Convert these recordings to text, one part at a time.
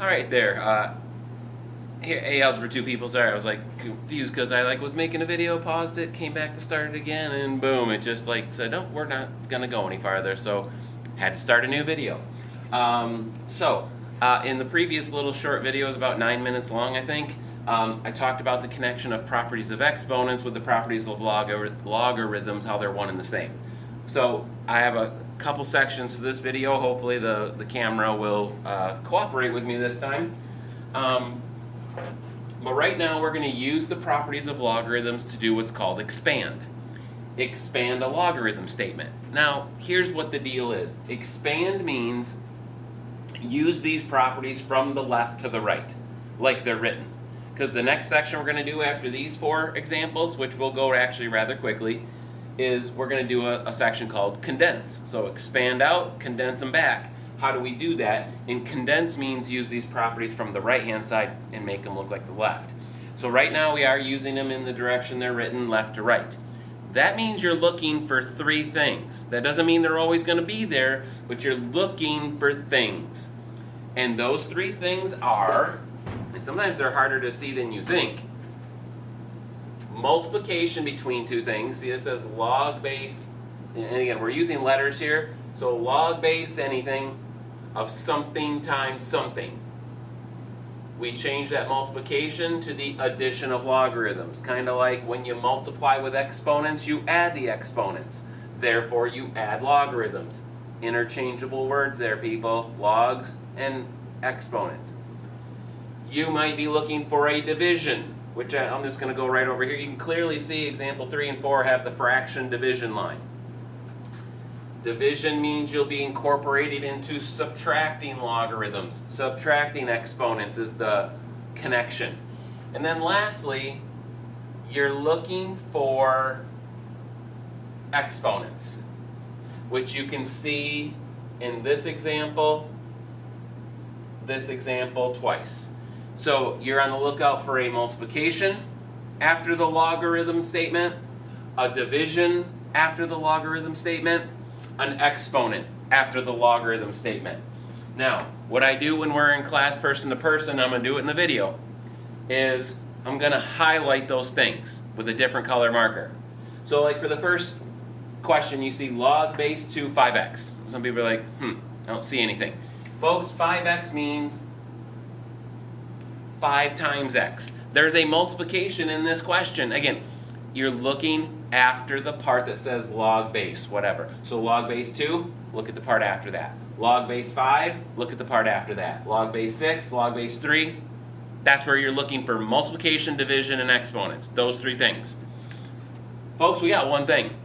All right, there. Hey, Algebra 2 people. Sorry, I was confused because I was making a video, paused it, came back to start it again, and boom, it just said, no, we're not gonna go any farther. So, had to start a new video. In the previous little short video, it was about 9 minutes long, I think. I talked about the connection of properties of exponents with the properties of logarithms, how they're one and the same. So I have a couple sections to this video. Hopefully the camera will cooperate with me this time. But right now we're going to use the properties of logarithms to do what's called expand. Expand a logarithm statement. Now, here's what the deal is. Expand means use these properties from the left to the right, like they're written. Because the next section we're going to do after these 4 examples, which will go actually rather quickly, is we're going to do a section called condense. So expand out, condense them back. How do we do that? And condense means use these properties from the right-hand side and make them look like the left. So right now we are using them in the direction they're written, left to right. That means you're looking for 3 things. That doesn't mean they're always going to be there, but you're looking for things. And those 3 things are, and sometimes they're harder to see than you think, multiplication between 2 things. See, it says log base, and again, we're using letters here. So log base anything of something times something. We change that multiplication to the addition of logarithms. Kind of like when you multiply with exponents, you add the exponents. Therefore, you add logarithms. Interchangeable words there, people. Logs and exponents. You might be looking for a division, which I'm just going to go right over here. You can clearly see example 3 and 4 have the fraction division line. Division means you'll be incorporated into subtracting logarithms. Subtracting exponents is the connection. And then lastly, you're looking for exponents, which you can see in this example twice. So you're on the lookout for a multiplication after the logarithm statement, a division after the logarithm statement, an exponent after the logarithm statement. Now, what I do when we're in class person to person, I'm going to do it in the video, is I'm going to highlight those things with a different color marker. So like for the first question, you see log base 2 5x. Some people are like, I don't see anything. Folks, 5x means 5 times x. There's a multiplication in this question. Again, you're looking after the part that says log base, whatever. So log base 2, look at the part after that. Log base 5, look at the part after that. Log base 6, log base 3, that's where you're looking for multiplication, division, and exponents. Those 3 things. Folks, we got one thing.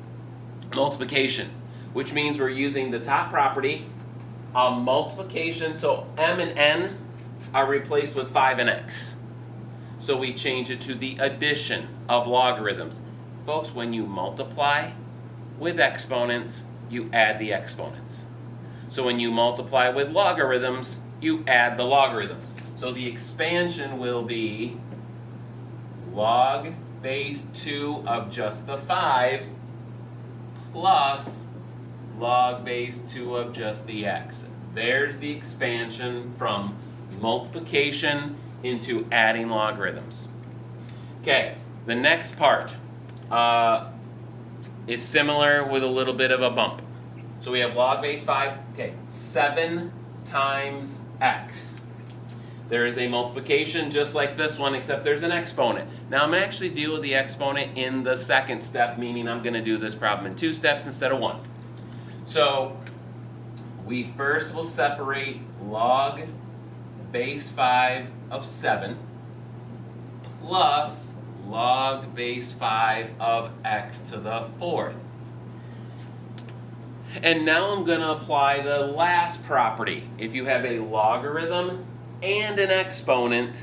Multiplication, which means we're using the top property, a multiplication, so m and n are replaced with 5 and x. So we change it to the addition of logarithms. Folks, when you multiply with exponents, you add the exponents. So when you multiply with logarithms, you add the logarithms. So the expansion will be log base 2 of just the 5 plus log base 2 of just the x. There's the expansion from multiplication into adding logarithms. Okay, the next part is similar with a little bit of a bump. So we have log base 5, 7 times x. There is a multiplication just like this one, except there's an exponent. Now I'm going to actually deal with the exponent in the second step, meaning I'm going to do this problem in 2 steps instead of 1. So we first will separate log base 5 of 7 plus log base 5 of x to the 4th. And now I'm going to apply the last property. If you have a logarithm and an exponent,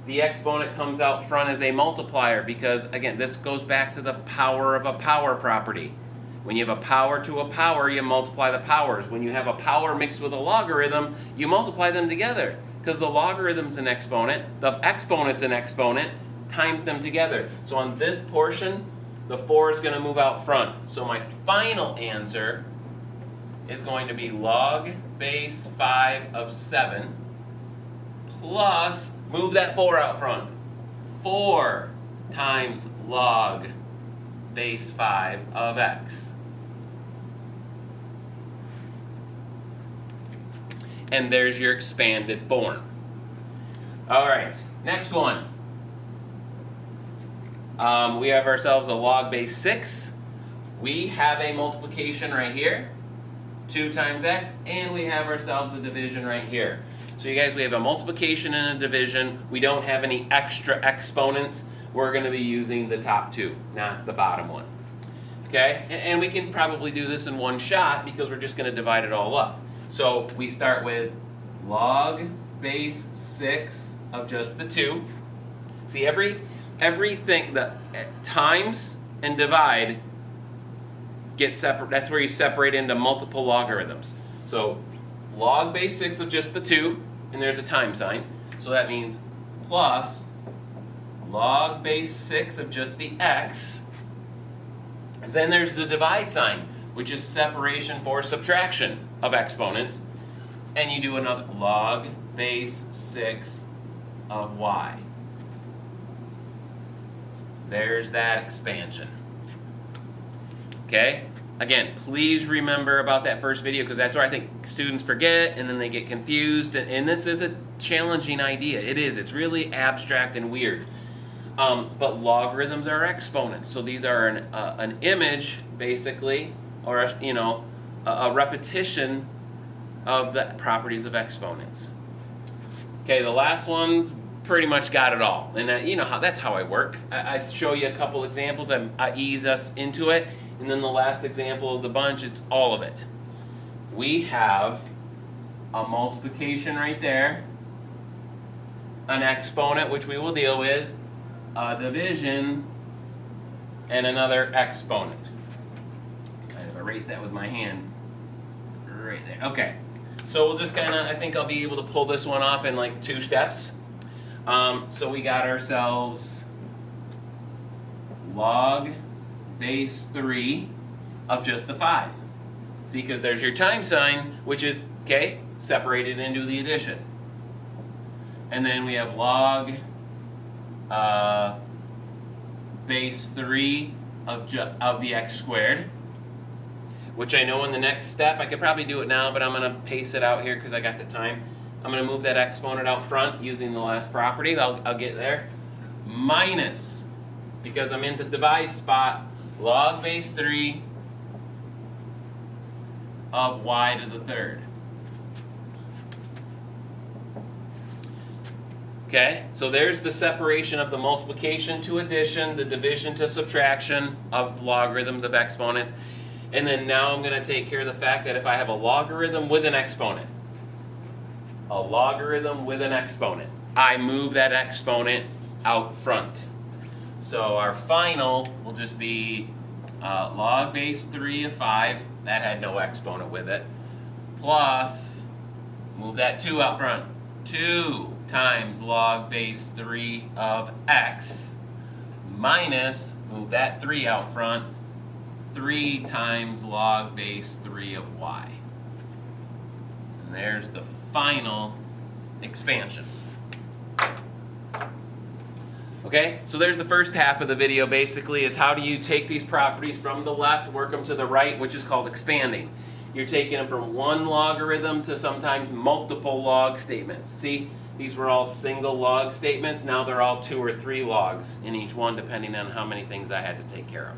the exponent comes out front as a multiplier because, again, this goes back to the power of a power property. When you have a power to a power, you multiply the powers. When you have a power mixed with a logarithm, you multiply them together because the logarithm's an exponent, the exponent's an exponent, times them together. So on this portion, the 4 is going to move out front. So my final answer is going to be log base 5 of 7 plus, move that 4 out front, 4 times log base 5 of x. And there's your expanded form. All right, next one. We have ourselves a log base 6. We have a multiplication right here, 2 times x, and we have ourselves a division right here. So you guys, we have a multiplication and a division. We don't have any extra exponents. We're going to be using the top 2, not the bottom one. Okay, and we can probably do this in one shot because we're just going to divide it all up. So we start with log base 6 of just the 2. See, everything that times and divide gets separate. That's where you separate into multiple logarithms. So log base 6 of just the 2, and there's a time sign. So that means plus log base 6 of just the x. And then there's the divide sign, which is separation for subtraction of exponents. And you do another log base 6 of y. There's that expansion. Okay? Again, please remember about that first video because that's where I think students forget and then they get confused. And this is a challenging idea. It is. It's really abstract and weird. But logarithms are exponents. So these are an image, basically, or a repetition of the properties of exponents. Okay, the last one's pretty much got it all. And that's how I work. I show you a couple examples. I ease us into it. And then the last example of the bunch, it's all of it. We have a multiplication right there, an exponent, which we will deal with, a division, and another exponent. Kind of erase that with my hand. Right there. Okay. So we'll just I think I'll be able to pull this one off in like 2 steps. So we got ourselves log base 3 of just the 5. See, because there's your time sign, which is, okay, separated into the addition. And then we have log base 3 of the x squared, which I know in the next step, I could probably do it now, but I'm going to pace it out here because I got the time. I'm going to move that exponent out front using the last property. I'll get there. Minus, because I'm in the divide spot, log base 3 of y to the 3rd. Okay, so there's the separation of the multiplication to addition, the division to subtraction of logarithms of exponents. And then now I'm going to take care of the fact that if I have a logarithm with an exponent, I move that exponent out front. So our final will just be log base 3 of 5, that had no exponent with it, plus, move that 2 out front, 2 times log base 3 of x, minus, move that 3 out front, 3 times log base 3 of y. And there's the final expansion. Okay, so there's the first half of the video basically, is how do you take these properties from the left, work them to the right, which is called expanding. You're taking them from one logarithm to sometimes multiple log statements. See, these were all single log statements. Now they're all 2 or 3 logs in each one, depending on how many things I had to take care of.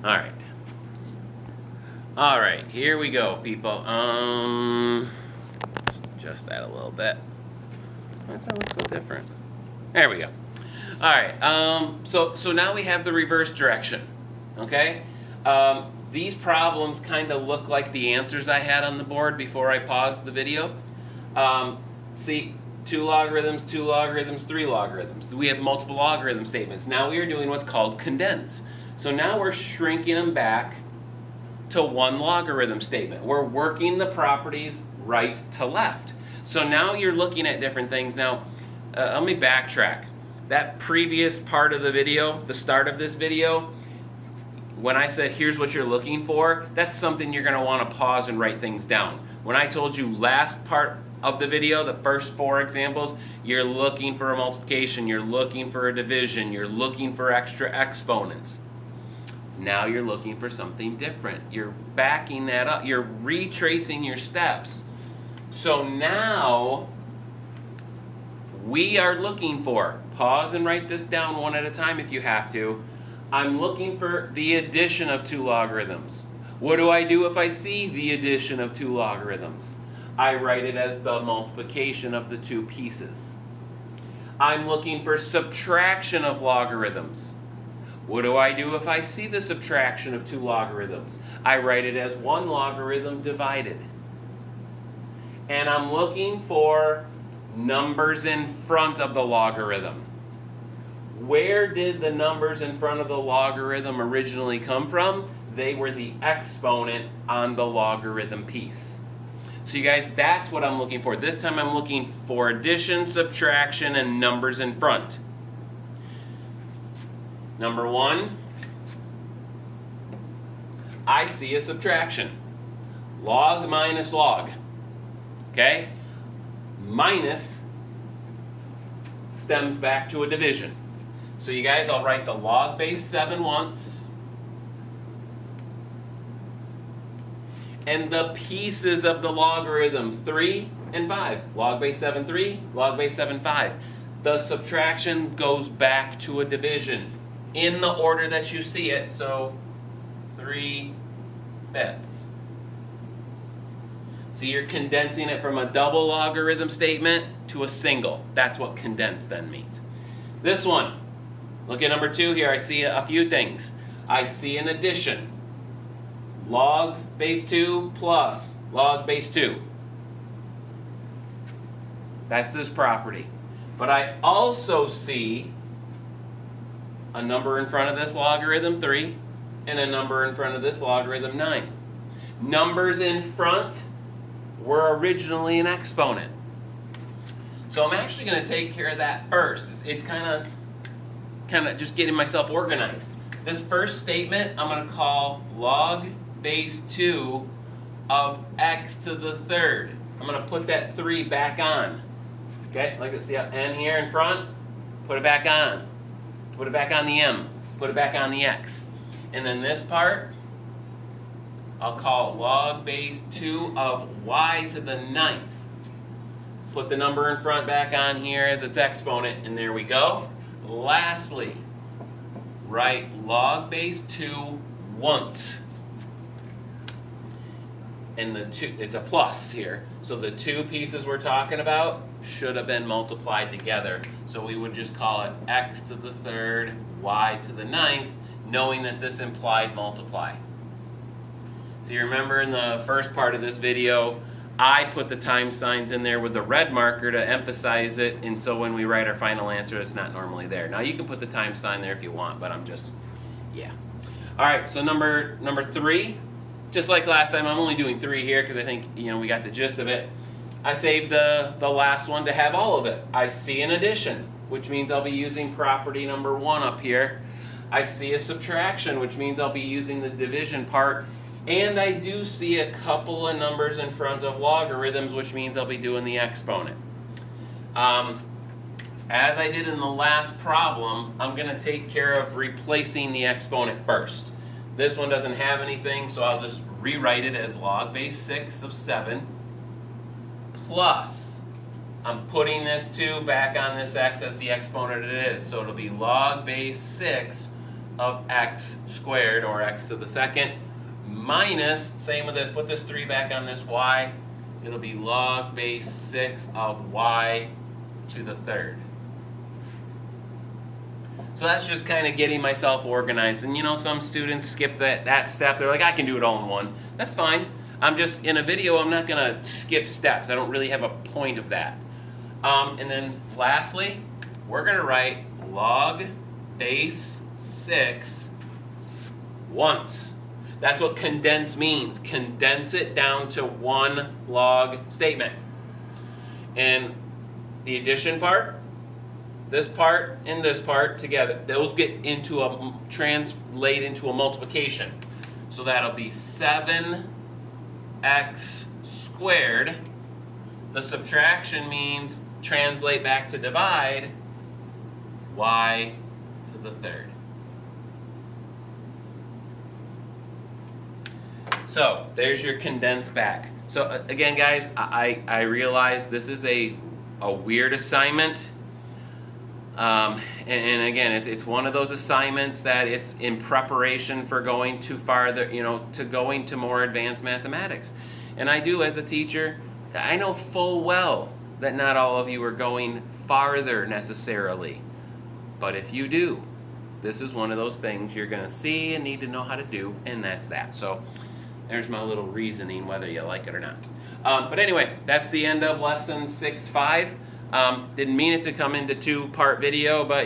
All right. All right, here we go, people. Just adjust that a little bit. Why does that look so different? There we go. All right, so now we have the reverse direction, okay? These problems kind of look like the answers I had on the board before I paused the video. See, 2 logarithms, 2 logarithms, 3 logarithms. We have multiple logarithm statements. Now we are doing what's called condense. So now we're shrinking them back to 1 logarithm statement. We're working the properties right to left. So now you're looking at different things. Now, let me backtrack. That previous part of the video, the start of this video, when I said here's what you're looking for, that's something you're going to want to pause and write things down. When I told you last part of the video, the first 4 examples, you're looking for a multiplication, you're looking for a division, you're looking for extra exponents. Now you're looking for something different. You're backing that up. You're retracing your steps. So now we are looking for, pause and write this down one at a time if you have to. I'm looking for the addition of 2 logarithms. What do I do if I see the addition of 2 logarithms? I write it as the multiplication of the 2 pieces. I'm looking for subtraction of logarithms. What do I do if I see the subtraction of 2 logarithms? I write it as 1 logarithm divided. And I'm looking for numbers in front of the logarithm. Where did the numbers in front of the logarithm originally come from? They were the exponent on the logarithm piece. So you guys, that's what I'm looking for. This time I'm looking for addition, subtraction, and numbers in front. Number 1, I see a subtraction. Log minus log. Okay? Minus stems back to a division. So you guys, I'll write the log base 7 once. And the pieces of the logarithm, 3 and 5. Log base 7, 3, log base 7, 5. The subtraction goes back to a division in the order that you see it, so 3/5. So you're condensing it from a double logarithm statement to a single. That's what condense then means. This one, look at number 2 here. I see a few things. I see an addition. Log base 2 plus log base 2. That's this property. But I also see a number in front of this logarithm, 3, and a number in front of this logarithm, 9. Numbers in front were originally an exponent. So I'm actually going to take care of that first. It's kind of just getting myself organized. This first statement I'm going to call log base 2 of x to the 3rd. I'm going to put that 3 back on. Okay, like let's see n here in front, put it back on. Put it back on the m, put it back on the x. And then this part, I'll call log base 2 of y to the 9th. Put the number in front back on here as its exponent, and there we go. Lastly, write log base 2 once. And the 2, it's a plus here. So the 2 pieces we're talking about should have been multiplied together. So we would just call it x to the 3rd, y to the 9th, knowing that this implied multiply. So you remember in the first part of this video, I put the times signs in there with the red marker to emphasize it, and so when we write our final answer, it's not normally there. Now you can put the times sign there if you want, but I'm just, yeah. All right, so number 3, just like last time, I'm only doing 3 here because I think we got the gist of it. I saved the last one to have all of it. I see an addition, which means I'll be using property number 1 up here. I see a subtraction, which means I'll be using the division part. And I do see a couple of numbers in front of logarithms, which means I'll be doing the exponent. As I did in the last problem, I'm going to take care of replacing the exponent first. This one doesn't have anything, so I'll just rewrite it as log base 6 of 7 plus, I'm putting this 2 back on this x as the exponent it is, so it'll be log base 6 of x squared, or x to the 2nd, minus, same with this, put this 3 back on this y, it'll be log base 6 of y to the 3rd. So that's just kind of getting myself organized. And some students skip that step. They're like, I can do it all in one. That's fine. I'm just, in a video, I'm not going to skip steps. I don't really have a point of that. And then lastly, we're going to write log base 6 once. That's what condense means. Condense it down to one log statement. And the addition part, this part and this part together, those translate into a multiplication. So that'll be 7x squared The subtraction means translate back to divide, y to the third. So there's your condensed back. So again, guys, I realize this is a weird assignment. And again, it's one of those assignments that it's in preparation for going too farther, to going to more advanced mathematics. And I do, as a teacher, I know full well that not all of you are going farther necessarily. But if you do, this is one of those things you're going to see and need to know how to do, and that's that. So there's my little reasoning, whether you like it or not. But anyway, that's the end of lesson 6.5. Didn't mean it to come into 2-part video, but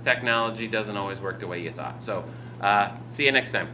technology doesn't always work the way you thought. So see you next time.